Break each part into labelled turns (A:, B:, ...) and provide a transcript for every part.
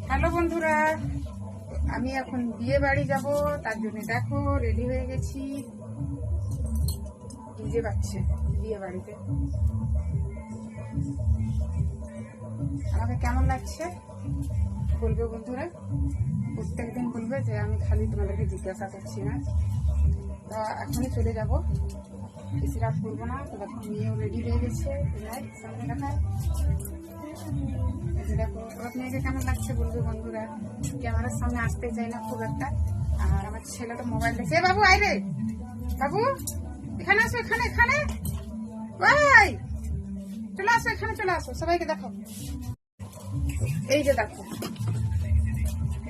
A: Hello বন্ধুরা, আমি এখন বিয়ে বাড়ি যাব, তার জন্য দেখো রেডি হয়ে গেছি। ডিজে বাজছে বিয়ে বাড়িতে। আমাকে কেমন লাগছে বলবে বন্ধুরা, প্রত্যেকদিন বলবে যে আমি খালি তোমাদেরকে জিজ্ঞাসা করছি না। তো এখনই চলে যাব, বেশি রাত করবো না। তো দেখো মেয়েও রেডি হয়ে গেছে, সামনে দেখায়। দেখো ওর মেয়েকে কেমন লাগছে বলবে বন্ধুরা। ক্যামেরার সামনে আসতে চাই না খুব একটা। আর আমার ছেলেটা মোবাইল দেখছে। বাবু আইরে, বাবু এখানে আসো, এখানে এখানে ভাই চলে আসো, এখানে চলে আসো, সবাইকে দেখো। এই যে দেখো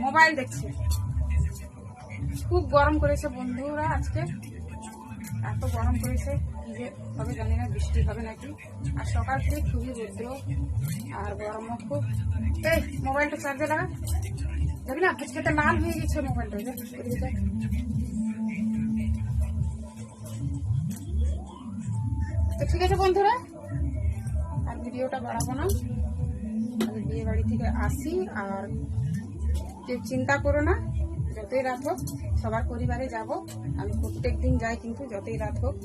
A: মোবাইল দেখছে। খুব গরম করেছে বন্ধুরা আজকে, এত গরম করেছে কি যে হবে জানি না, বৃষ্টি হবে নাকি। আর সকাল থেকে খুবই রৌদ্র আর গরমও খুব। এই মোবাইলটা চার্জে লাগা, যাবি না? ফুচকাটা লাল হয়ে গেছে মোবাইলটা। তো ঠিক আছে বন্ধুরা, আর ভিডিওটা বাড়াবো না। আমি বিয়ে বাড়ি থেকে আসি, আর কেউ চিন্তা করো না, যতই রাত হোক সবার পরিবারে যাব। আমি প্রত্যেক দিন যাই, কিন্তু যতই রাত হোক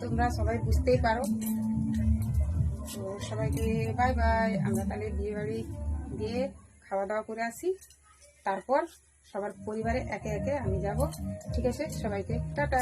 A: তোমরা সবাই বুঝতেই পারো। তো সবাইকে বাই বাই। আমরা তাহলে বিয়ে বাড়ি গিয়ে খাওয়া দাওয়া করে আসি, তারপর সবার পরিবারে একে একে আমি যাব। ঠিক আছে, সবাইকে টাটা।